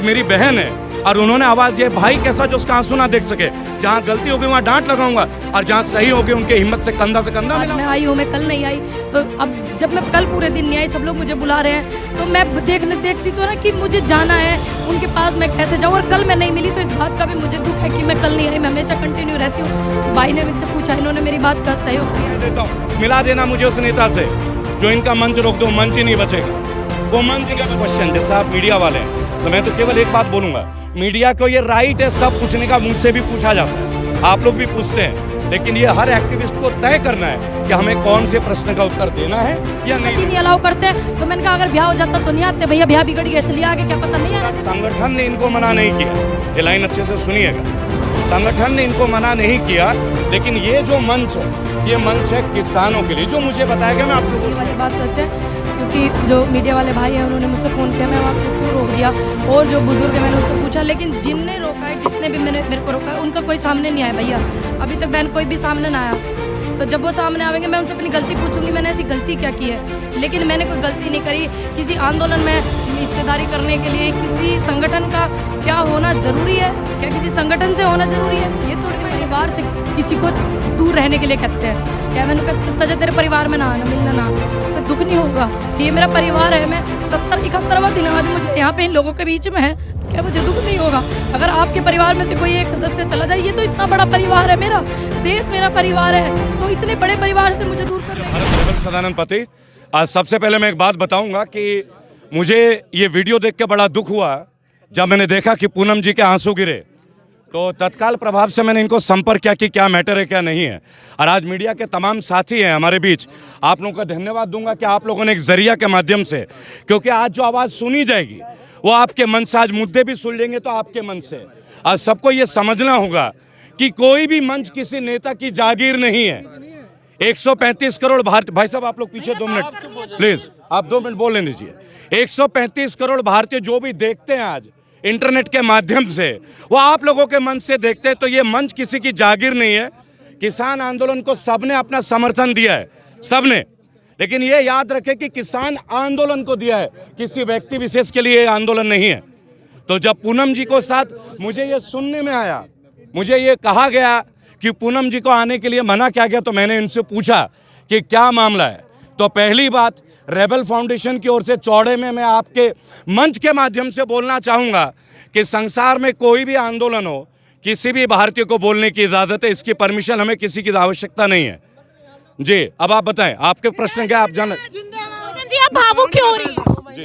अगर मेरी बहन है और उन्होंने आवाज़ दिया, भाई कैसा जो उसका आंसू ना देख सके, जहाँ गलती होगी वहाँ डांट लगाऊंगा और जहाँ सही होगी उनके हिम्मत से कंधा आज मैं आई हूँ, मैं कल नहीं आई, तो अब जब मैं कल पूरे दिन नहीं आई, सब लोग मुझे बुला रहे हैं, तो मैं देखती तो ना कि मुझे जाना है उनके पास, मैं कैसे जाऊँ। और कल मैं नहीं मिली तो इस बात का भी मुझे दुख है कि मैं कल नहीं आई। मैं हमेशा कंटिन्यू रहती हूँ। भाई ने मुझसे पूछा, इन्होंने मेरी बात का सहयोग किया। देता हूँ, मिला देना मुझे उस नेता से जो इनका मंच रोक दो, मंच ही नहीं बचेगा। वो मंच का तो क्वेश्चन, जैसा आप मीडिया वाले हैं तो मैं तो केवल एक बात बोलूँगा, मीडिया को ये राइट है सब पूछने का, मुझसे भी पूछा जाता है, आप लोग भी पूछते हैं, लेकिन ये हर एक्टिविस्ट को तय करना है कि हमें कौन से प्रश्न का उत्तर देना है या नहीं अलाउ करते हैं। तो मैंने कहा अगर ब्याह हो जाता तो नहीं आते भैया, ब्याह बिगड़ गया इसलिए आगे, क्या पता नहीं आ रहा। संगठन ने इनको मना नहीं किया, ये लाइन अच्छे से सुनिएगा, संगठन ने इनको मना नहीं किया, लेकिन ये जो मंच है ये मंच है किसानों के लिए, जो मुझे बताया गया। मैं आपसे वाली बात सच है, क्योंकि जो मीडिया वाले भाई हैं उन्होंने मुझसे फ़ोन किया, मैं आपको क्यों रोक दिया, और जो बुजुर्ग है मैंने उनसे पूछा, लेकिन जिनने रोका है, जिसने भी मेरे को रोका है, उनका कोई सामने नहीं आया भैया, अभी तक बहन कोई भी सामने ना आया। तो जब वो सामने आएंगे मैं उनसे अपनी गलती पूछूंगी, मैंने ऐसी गलती क्या की है, लेकिन मैंने कोई गलती नहीं करी। किसी आंदोलन में हिस्सेदारी करने के लिए किसी संगठन का क्या होना ज़रूरी है, क्या किसी संगठन से होना ज़रूरी है? ये थोड़ी परिवार से किसी को दूर रहने के लिए कहते हैं। क्या मैंने कहा तजा तेरे परिवार में ना आना, मिलना ना, तो दुख नहीं होगा। ये मेरा परिवार है, मैं 70-71वां दिन आज मुझे यहाँ पे इन लोगों के बीच में है, तो क्या मुझे दुख नहीं होगा? अगर आपके परिवार में से कोई एक सदस्य चला जाए, ये तो इतना बड़ा परिवार है मेरा, देश मेरा परिवार है, तो इतने बड़े परिवार से मुझे दूर करना। सदानंद पति, आज सबसे पहले मैं एक बात बताऊंगा कि मुझे ये वीडियो देख के बड़ा दुख हुआ जब मैंने देखा कि पूनम जी के आंसू गिरे, तो तत्काल प्रभाव से मैंने इनको संपर्क किया कि क्या मैटर है क्या नहीं है। और आज मीडिया के तमाम साथी हैं हमारे बीच, आप लोगों का धन्यवाद दूंगा कि आप लोगों ने एक जरिया के माध्यम से, क्योंकि आज जो आवाज़ सुनी जाएगी वो आपके मन से, आज मुद्दे भी सुन लेंगे तो आपके मन से। आज सबको ये समझना होगा कि कोई भी मंच किसी नेता की जागीर नहीं है। 135 करोड़ भारतीय, भाई साहब आप लोग पीछे 2 मिनट प्लीज, आप 2 मिनट बोल लेने दीजिए। 135 करोड़ भारतीय जो भी देखते हैं आज इंटरनेट के माध्यम से, वो आप लोगों के मंच से देखते हैं, तो ये मंच किसी की जागीर नहीं है। किसान आंदोलन को सबने अपना समर्थन दिया है, सबने, लेकिन ये याद रखें कि किसान आंदोलन को दिया है, किसी व्यक्ति विशेष के लिए ये आंदोलन नहीं है। तो जब पूनम जी को साथ, मुझे ये सुनने में आया, मुझे ये कहा गया कि पूनम जी को आने के लिए मना किया गया, तो मैंने इनसे पूछा कि क्या मामला है। तो पहली बात, रेबल फाउंडेशन की ओर से चौड़े में मैं आपके मंच के माध्यम से बोलना चाहूँगा कि संसार में कोई भी आंदोलन हो, किसी भी भारतीय को बोलने की इजाज़त है, इसकी परमिशन हमें किसी की आवश्यकता नहीं है। जी, अब आप बताएं, आपके प्रश्न क्या, आप जान जी आप भावुक क्यों हो रही हैं? जी,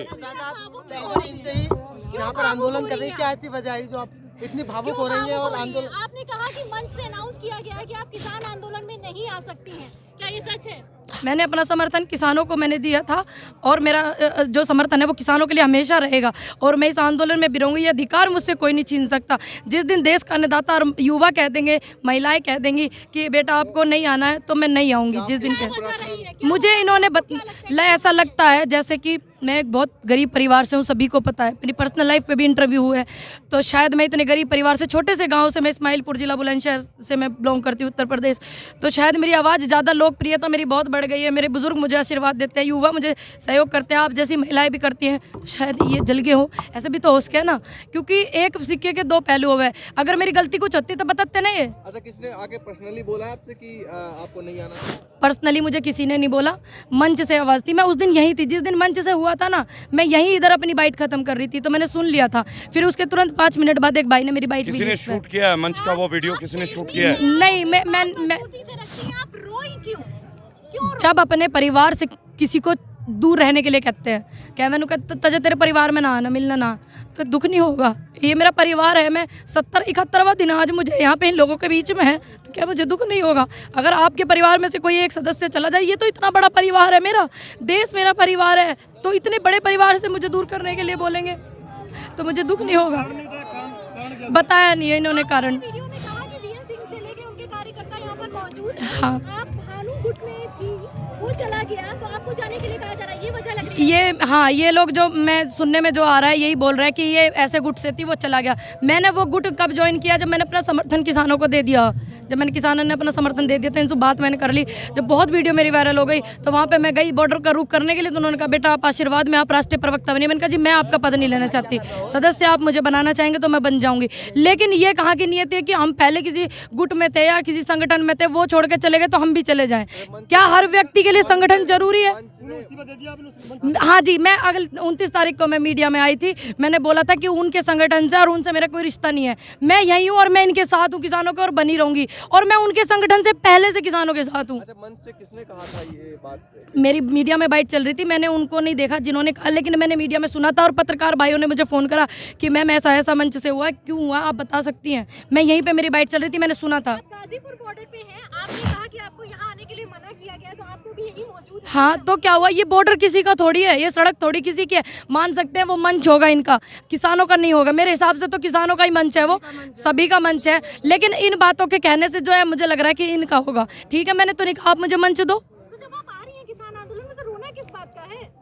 यहाँ पर आंदोलन कर रही है, क्या ऐसी वजह है जो आप इतनी भावुक हो रही है? और आंदोलन, आपने कहा कि मंच से अनाउंस किया गया है कि आप किसान आंदोलन में नहीं आ सकती हैं, क्या ये सच है? मैंने अपना समर्थन किसानों को मैंने दिया था, और मेरा जो समर्थन है वो किसानों के लिए हमेशा रहेगा, और मैं इस आंदोलन में भी रहूँगी। ये अधिकार मुझसे कोई नहीं छीन सकता। जिस दिन देश का अन्नदाता और युवा कह देंगे, महिलाएं कह देंगी कि बेटा आपको नहीं आना है, तो मैं नहीं आऊँगी। जिस दिन मुझे इन्होंने ऐसा लगता है जैसे कि मैं एक बहुत गरीब परिवार से हूँ, सभी को पता है, मेरी पर्सनल लाइफ पे भी इंटरव्यू हुआ है, तो शायद मैं इतने गरीब परिवार से, छोटे से गांव से, मैं इस्माइलपुर जिला बुलंदशहर से मैं बिलोंग करती हूँ, उत्तर प्रदेश, तो शायद मेरी आवाज़ ज़्यादा लोकप्रियता मेरी बहुत बढ़ गई है। मेरे बुजुर्ग मुझे आशीर्वाद देते हैं, युवा मुझे सहयोग करते हैं, आप जैसी महिलाएं भी करती हैं, तो शायद ये जल गए हो, ऐसे भी तो हो सके ना, क्योंकि एक सिक्के के 2 पहलू हुए। अगर मेरी गलती कुछ होती तो बताते नहीं है। अच्छा, किसने आके पर्सनली बोला आपसे कि आपको नहीं आना? पर्सनली मुझे किसी ने नहीं बोला, मंच से आवाज़ थी। मैं उस दिन यहीं थी जिस दिन मंच से हुआ था ना, मैं यहीं इधर अपनी बाइट खत्म कर रही थी, तो मैंने सुन लिया था। फिर उसके तुरंत 5 मिनट बाद एक भाई ने मेरी बाइट, किसी ने शूट किया है मंच का वो वीडियो, किसी ने शूट किया है? नहीं, मैं आप रोई क्यों? जब अपने परिवार से किसी को दूर रहने के लिए कहते हैं, क्या मैंने कहा तजा तेरे परिवार में ना आना, मिलना ना, तो दुख नहीं होगा। ये मेरा परिवार है, मैं 70-71वां दिन आज मुझे यहाँ पे इन लोगों के बीच में है, तो क्या मुझे दुख नहीं होगा? अगर आपके परिवार में से कोई एक सदस्य चला जाए, ये तो इतना बड़ा परिवार है मेरा, देश मेरा परिवार है, तो इतने बड़े परिवार से मुझे दूर करने के लिए बोलेंगे तो मुझे दुख नहीं होगा। बताया नहीं है इन्होंने कारण। हाँ, वो चला गया तो आपको जाने के लिए कहा जा रहा है, ये वजह लग रही है। ये हाँ, ये लोग जो मैं सुनने में जो आ रहा है यही बोल रहे हैं कि ये ऐसे गुट से थी, वो चला गया। मैंने वो गुट कब ज्वाइन किया? जब मैंने अपना समर्थन किसानों को दे दिया, जब मैंने किसानों ने अपना समर्थन दे दिया था, इनसे बात मैंने कर ली। जब बहुत वीडियो मेरी वायरल हो गई तो वहाँ पे मैं गई बॉर्डर का रुख करने के लिए, तो उन्होंने कहा बेटा आप आशीर्वाद में आप राष्ट्रीय प्रवक्ता बनिए। मैंने कहा जी मैं आपका पद नहीं लेना चाहती, सदस्य आप मुझे बनाना चाहेंगे तो मैं बन जाऊंगी। लेकिन ये कहाँ की नियत है कि हम पहले किसी गुट में थे या किसी संगठन में थे, वो छोड़ के चले गए तो हम भी चले जाएं। क्या हर व्यक्ति के लिए संगठन जरूरी है? हाँ जी, मैं अगले 29 तारीख को मैं मीडिया में आई थी, मैंने बोला था कि उनके संगठन से और उनसे मेरा कोई रिश्ता नहीं है, मैं यही हूँ और मैं इनके साथ हूँ किसानों के, और बनी रहूंगी, और मैं उनके संगठन से पहले से किसानों के साथ हूँ। मंच से किसने कहा था ये बात? मेरी मीडिया में बाइट चल रही थी, मैंने उनको नहीं देखा जिन्होंने कहा, लेकिन मैंने मीडिया में सुना था, और पत्रकार भाइयों ने मुझे फ़ोन करा कि मैम ऐसा ऐसा मंच से हुआ, क्यों हुआ आप बता सकती हैं? मैं यहीं पे मेरी बाइट चल रही थी, मैंने सुना था। गाजीपुर बॉर्डर पे हैं, आपने कहा कि आपको यहाँ आने के लिए मना किया गया है, तो आप तो भी यहीं मौजूद हैं। हाँ तो क्या हुआ, ये बॉर्डर किसी का थोड़ी है, ये सड़क थोड़ी किसी की है। मान सकते हैं वो मंच होगा इनका, किसानों का नहीं होगा। मेरे हिसाब से तो किसानों का ही मंच है, वो सभी का मंच है, लेकिन इन बातों के कहने से जो है मुझे लग रहा है कि इनका होगा। ठीक है, मैंने तो नहीं कहा आप मुझे मंच दो। तो जब आप आ रही हैं किसान आंदोलन में, तो रोना किस बात का है?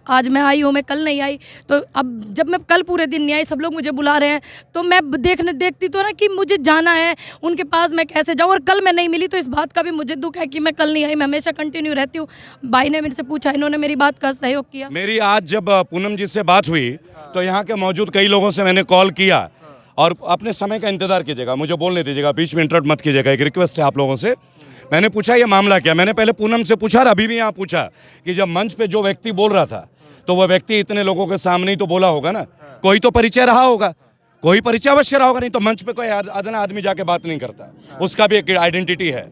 आज मैं आई हूँ, मैं कल नहीं आई, तो अब जब मैं कल पूरे दिन नहीं आई, सब लोग मुझे बुला रहे हैं, तो मैं देखती तो ना कि मुझे जाना है उनके पास, मैं कैसे जाऊँ। और कल मैं नहीं मिली तो इस बात का भी मुझे दुख है कि मैं कल नहीं आई। मैं हमेशा कंटिन्यू रहती हूँ। भाई ने मेरे से पूछा, इन्होंने मेरी बात का सहयोग किया। मेरी आज जब पूनम जी से बात हुई तो यहाँ के मौजूद कई लोगों से मैंने कॉल किया, और अपने समय का इंतजार कीजिएगा, मुझे बोलने दीजिएगा, बीच में इंटरप्ट मत कीजिएगा, एक रिक्वेस्ट है आप लोगों से। मैंने पूछा ये मामला क्या, मैंने पहले पूनम से पूछा और अभी भी यहाँ पूछा कि जब मंच पे जो व्यक्ति बोल रहा था तो वह व्यक्ति इतने लोगों के सामने ही तो बोला होगा ना, कोई तो परिचय रहा होगा, कोई परिचय अवश्य रहा होगा, नहीं तो मंच पे कोई अदना आदमी जाके बात नहीं करता, उसका भी एक आइडेंटिटी है।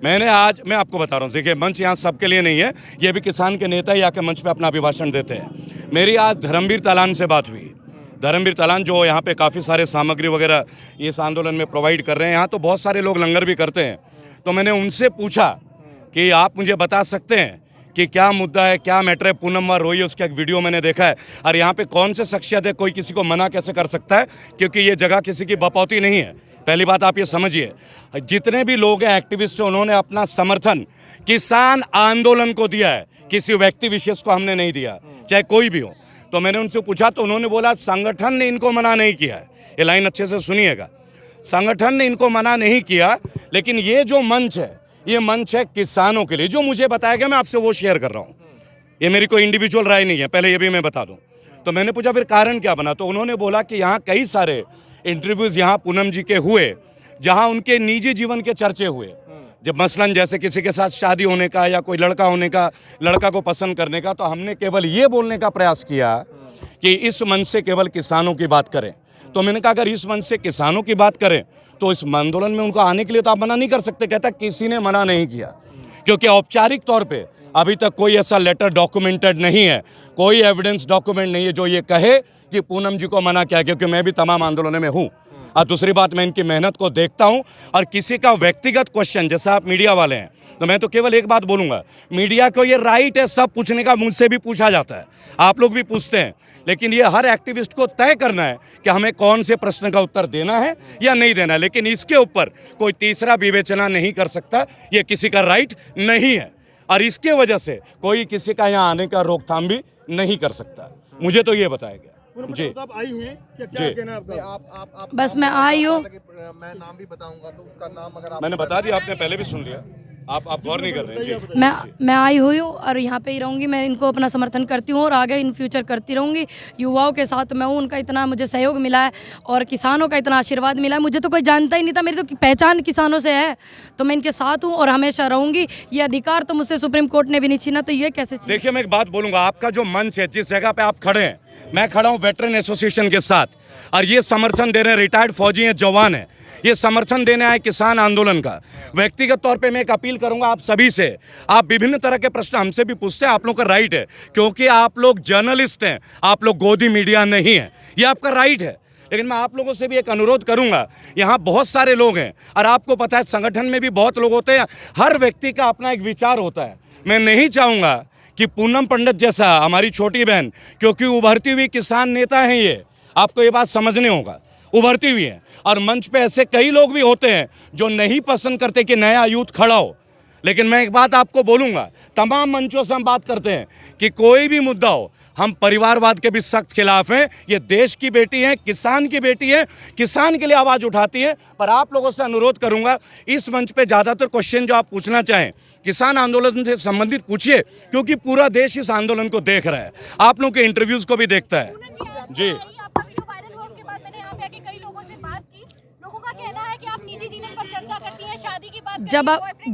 मैं आपको बता रहा हूँ, देखिए मंच यहाँ सबके लिए नहीं है, ये भी किसान के नेता ही आके मंच पे अपना अभिभाषण देते हैं। मेरी आज धर्मवीर तालान से बात हुई, धर्मवीर तालान जो यहाँ पे काफ़ी सारे सामग्री वगैरह इस आंदोलन में प्रोवाइड कर रहे हैं, यहाँ तो बहुत सारे लोग लंगर भी करते हैं, तो मैंने उनसे पूछा कि आप मुझे बता सकते हैं कि क्या मुद्दा है, क्या मैटर है, पूनम व रोई उसका एक वीडियो मैंने देखा है, और यहाँ पे कौन से शख्सियत है, कोई किसी को मना कैसे कर सकता है, क्योंकि ये जगह किसी की बपौती नहीं है। पहली बात आप ये समझिए, जितने भी लोग हैं एक्टिविस्ट, उन्होंने अपना समर्थन किसान आंदोलन को दिया है, किसी व्यक्ति विशेष को हमने नहीं दिया, चाहे कोई भी हो। तो मैंने उनसे पूछा तो उन्होंने बोला संगठन ने इनको मना नहीं किया है। ये लाइन अच्छे से सुनिएगा, संगठन ने इनको मना नहीं किया, लेकिन ये जो मंच है, ये मंच है किसानों के लिए। जो मुझे बताया गया मैं आपसे वो शेयर कर रहा हूँ, ये मेरी कोई इंडिविजुअल राय नहीं है, पहले ये भी मैं बता दूँ। तो मैंने पूछा फिर कारण क्या बना, तो उन्होंने बोला कि यहाँ कई सारे इंटरव्यूज़ यहाँ पूनम जी के हुए जहाँ उनके निजी जीवन के चर्चे हुए, जब मसलन जैसे किसी के साथ शादी होने का या कोई लड़का होने का, लड़का को पसंद करने का, तो हमने केवल ये बोलने का प्रयास किया कि इस मंच से केवल किसानों की बात करें। तो मैंने कहा अगर इस मंच से किसानों की बात करें तो इस आंदोलन में उनको आने के लिए तो आप मना नहीं कर सकते। कहता किसी ने मना नहीं किया, क्योंकि औपचारिक तौर पे अभी तक कोई ऐसा लेटर डॉक्यूमेंटेड नहीं है, कोई एविडेंस डॉक्यूमेंट नहीं है जो ये कहे कि पूनम जी को मना किया, क्योंकि मैं भी तमाम आंदोलनों में हूँ। और दूसरी बात, मैं इनकी मेहनत को देखता हूँ, और किसी का व्यक्तिगत क्वेश्चन, जैसा आप मीडिया वाले हैं, तो मैं तो केवल एक बात बोलूँगा, मीडिया को ये राइट है सब पूछने का, मुझसे भी पूछा जाता है, आप लोग भी पूछते हैं, लेकिन ये हर एक्टिविस्ट को तय करना है कि हमें कौन से प्रश्न का उत्तर देना है या नहीं देना है। लेकिन इसके ऊपर कोई तीसरा विवेचना नहीं कर सकता, ये किसी का राइट नहीं है, और इसके वजह से कोई किसी का यहाँ आने का रोकथाम भी नहीं कर सकता। मुझे तो ये बताया गया जी। तो आप आई हैं, क्या कहना है आपका? आप बस मैं आई हूँ। मैं नाम भी बताऊंगा तो उसका नाम अगर आप मैंने बता दिया, आपने पहले भी सुन लिया, आप गौर नहीं कर रहे हैं जी। मैं आई हुई हूँ और यहाँ पे ही रहूँगी। मैं इनको अपना समर्थन करती हूँ और आगे इन फ्यूचर करती रहूँगी। युवाओं के साथ मैं हूँ, उनका इतना मुझे सहयोग मिला है और किसानों का इतना आशीर्वाद मिला है। मुझे तो कोई जानता ही नहीं था, मेरी तो पहचान किसानों से है, तो मैं इनके साथ हूँ और हमेशा रहूँगी। ये अधिकार तो मुझसे सुप्रीम कोर्ट ने भी नहीं छीना, तो ये कैसे छीना? देखिए मैं एक बात बोलूँगा, आपका जो मंच है, जिस जगह पे आप खड़े हैं, मैं खड़ा हूँ वेटरन एसोसिएशन के साथ, और ये समर्थन दे रहे हैं, रिटायर्ड फौजी हैं, जवान हैं, ये समर्थन देने आए किसान आंदोलन का। व्यक्तिगत तौर पे मैं एक अपील करूंगा आप सभी से, आप विभिन्न तरह के प्रश्न हमसे भी पूछते हैं, आप लोग का राइट है, क्योंकि आप लोग जर्नलिस्ट हैं, आप लोग गोदी मीडिया नहीं है, ये आपका राइट है। लेकिन मैं आप लोगों से भी एक अनुरोध करूंगा, यहाँ बहुत सारे लोग हैं और आपको पता है संगठन में भी बहुत लोग होते हैं, हर व्यक्ति का अपना एक विचार होता है। मैं नहीं चाहूँगा कि पूनम पंडित जैसा हमारी छोटी बहन, क्योंकि उभरती हुई किसान नेता हैं ये, आपको ये बात समझने होगा, उभरती हुई है, और मंच पे ऐसे कई लोग भी होते हैं जो नहीं पसंद करते कि नया यूथ खड़ा हो, लेकिन मैं एक बात आपको बोलूँगा, तमाम मंचों से हम बात करते हैं कि कोई भी मुद्दा हो, हम परिवारवाद के भी सख्त खिलाफ हैं। ये देश की बेटी है, किसान की बेटी है, किसान के लिए आवाज़ उठाती है। पर आप लोगों से अनुरोध करूंगा, इस मंच पे ज़्यादातर क्वेश्चन जो आप पूछना चाहें किसान आंदोलन से संबंधित पूछिए, क्योंकि पूरा देश इस आंदोलन को देख रहा है, आप लोगों के इंटरव्यूज़ को भी देखता है। जी, आपका वीडियो वायरल हुआ उसके बाद मैंने यहाँ पे आके कई लोगों से बात की। लोगों का कहना है कि आप निजी जीवन पर चर्चा करती हैं, शादी की बात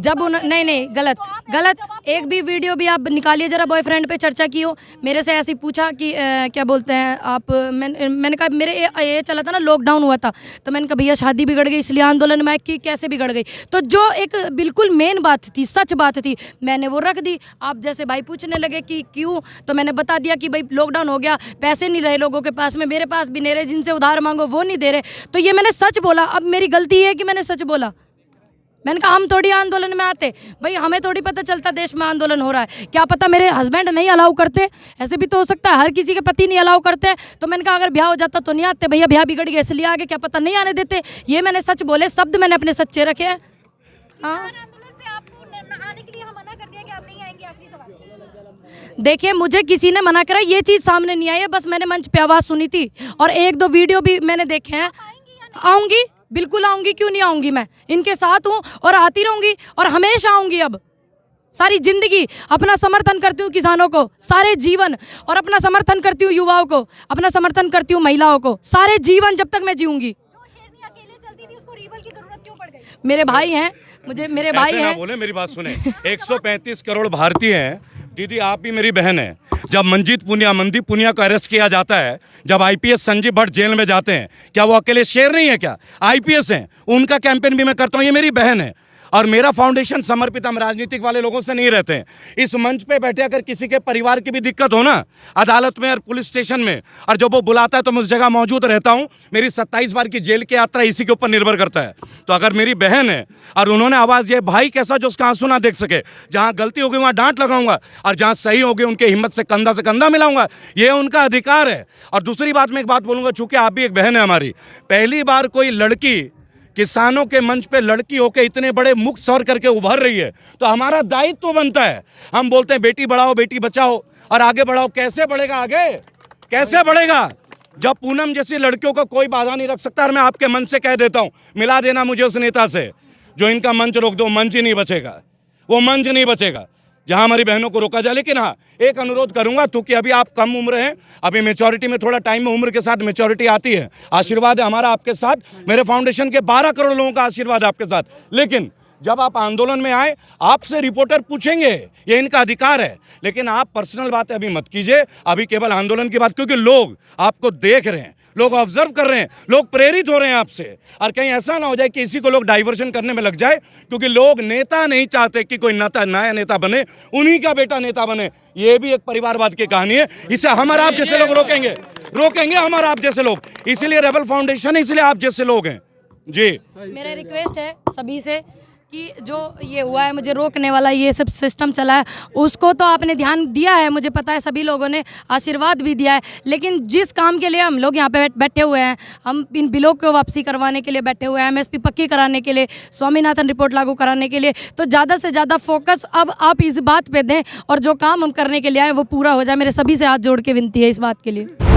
जब नहीं गलत एक भी वीडियो भी आप निकालिए जरा, बॉयफ्रेंड पे चर्चा की हो। मेरे से ऐसे पूछा कि क्या बोलते हैं आप, मैंने कहा मेरे ये चला था ना, लॉकडाउन हुआ था, तो मैंने कहा भैया शादी बिगड़ गई इसलिए आंदोलन में कि कैसे बिगड़ गई। तो जो एक बिल्कुल मेन बात थी, सच बात थी, मैंने वो रख दी। आप जैसे भाई पूछने लगे कि क्यों, तो मैंने बता दिया कि भाई लॉकडाउन हो गया, पैसे नहीं रहे लोगों के पास में, मेरे पास भी नहीं रहे, जिनसे उधार मांगो वो नहीं दे रहे। तो ये मैंने सच बोला। अब मेरी गलती है कि मैंने सच बोला। मैंने कहा हम थोड़ी आंदोलन में आते भाई, हमें थोड़ी पता चलता देश में आंदोलन हो रहा है, क्या पता मेरे हस्बैंड नहीं अलाउ करते, ऐसे भी तो हो सकता है, हर किसी के पति नहीं अलाउ करते हैं। तो मैंने कहा अगर ब्याह हो जाता तो नहीं आते भैया, ब्याह बिगड़ गया इसलिए आगे, क्या पता नहीं आने देते। ये मैंने सच बोले, शब्द मैंने अपने सच्चे रखे हैं। हाँ, आंदोलन से आपको आने के लिए हम मना कर दिया कि आप नहीं आएंगे। आखिरी सवाल, देखिए मुझे किसी ने मना करा, ये चीज़ सामने नहीं आई है, बस मैंने मंच पे आवाज़ सुनी थी और एक दो वीडियो भी मैंने देखे हैं। आऊँगी, बिल्कुल आऊँगी, क्यों नहीं आऊँगी, मैं इनके साथ हूँ और आती रहूँगी और हमेशा आऊँगी। अब सारी जिंदगी अपना समर्थन करती हूँ किसानों को, सारे जीवन, और अपना समर्थन करती हूँ युवाओं को, अपना समर्थन करती हूँ महिलाओं को, सारे जीवन जब तक मैं जीऊँगी। जो शेरनी अकेले चलती थी उसको रीबल की जरूरत क्यों पड़ गई? मेरे भाई हैं, मुझे मेरे भाई ऐसे ना हैं। बोले, मेरी बात सुने। 135 करोड़ भारतीय हैं। दीदी आप भी मेरी बहन है। जब मनदीप पुनिया को अरेस्ट किया जाता है, जब आईपीएस संजीव भट्ट जेल में जाते हैं, क्या वो अकेले शेर नहीं है? क्या आईपीएस हैं? उनका कैंपेन भी मैं करता हूँ, ये मेरी बहन है। और मेरा फाउंडेशन समर्पित, हम राजनीतिक वाले लोगों से नहीं रहते हैं। इस मंच पे बैठे अगर किसी के परिवार की भी दिक्कत हो ना, अदालत में और पुलिस स्टेशन में, और जब वो बुलाता है तो मैं उस जगह मौजूद रहता हूँ। मेरी 27 बार की जेल की यात्रा इसी के ऊपर निर्भर करता है। तो अगर मेरी बहन है और उन्होंने आवाज़, ये भाई कैसा जो उसका आंसू ना देख सके, जहाँ गलती होगी वहाँ डांट लगाऊंगा, और जहाँ सही होगी उनके हिम्मत से कंधा मिलाऊंगा, ये उनका अधिकार है। और दूसरी बात, मैं एक बात बोलूँगा, चूँकि आप भी एक बहन है हमारी, पहली बार कोई लड़की किसानों के मंच पे लड़की होकर इतने बड़े मुख स्वर करके उभर रही है, तो हमारा दायित्व तो बनता है। हम बोलते हैं बेटी बढ़ाओ, बेटी बचाओ और आगे बढ़ाओ। कैसे बढ़ेगा आगे? कैसे बढ़ेगा जब पूनम जैसी लड़कियों को कोई बाधा नहीं रख सकता? और मैं आपके मन से कह देता हूं, मिला देना मुझे उस नेता से जो इनका मंच रोक दो। मंच ही नहीं बचेगा, वो मंच नहीं बचेगा जहां हमारी बहनों को रोका जाए। लेकिन हाँ, एक अनुरोध करूंगा, क्योंकि अभी आप कम उम्र हैं, अभी मेच्योरिटी में थोड़ा टाइम में, उम्र के साथ मेच्योरिटी आती है। आशीर्वाद है हमारा आपके साथ, मेरे फाउंडेशन के 12 करोड़ लोगों का आशीर्वाद है आपके साथ। लेकिन जब आप आंदोलन में आए, आपसे रिपोर्टर पूछेंगे, ये इनका अधिकार है। लेकिन आप पर्सनल बातें अभी मत कीजिए, अभी केवल आंदोलन की बात, क्योंकि लोग आपको देख रहे हैं, लोग ऑब्जर्व कर रहे हैं, लोग प्रेरित हो रहे हैं आपसे। और कहीं ऐसा ना हो जाए कि इसी को लोग डाइवर्शन करने में लग जाए, क्योंकि लोग नेता नहीं चाहते कि कोई नया नेता बने, उन्हीं का बेटा नेता बने। ये भी एक परिवारवाद की कहानी है। इसे हम और आप जैसे लोग रोकेंगे हम और आप जैसे लोग। इसीलिए रेबल फाउंडेशन है, इसलिए आप जैसे लोग हैं। जी, मेरा रिक्वेस्ट है सभी से कि जो ये हुआ है, मुझे रोकने वाला ये सब सिस्टम चला है, उसको तो आपने ध्यान दिया है, मुझे पता है, सभी लोगों ने आशीर्वाद भी दिया है। लेकिन जिस काम के लिए हम लोग यहाँ पे बैठे हुए हैं, हम इन बिलों को वापसी करवाने के लिए बैठे हुए हैं, एमएसपी पक्की कराने के लिए, स्वामीनाथन रिपोर्ट लागू कराने के लिए, तो ज़्यादा से ज़्यादा फोकस अब आप इस बात पर दें और जो काम हम करने के लिए आए वो पूरा हो जाए। मेरे सभी से हाथ जोड़ के विनती है इस बात के लिए।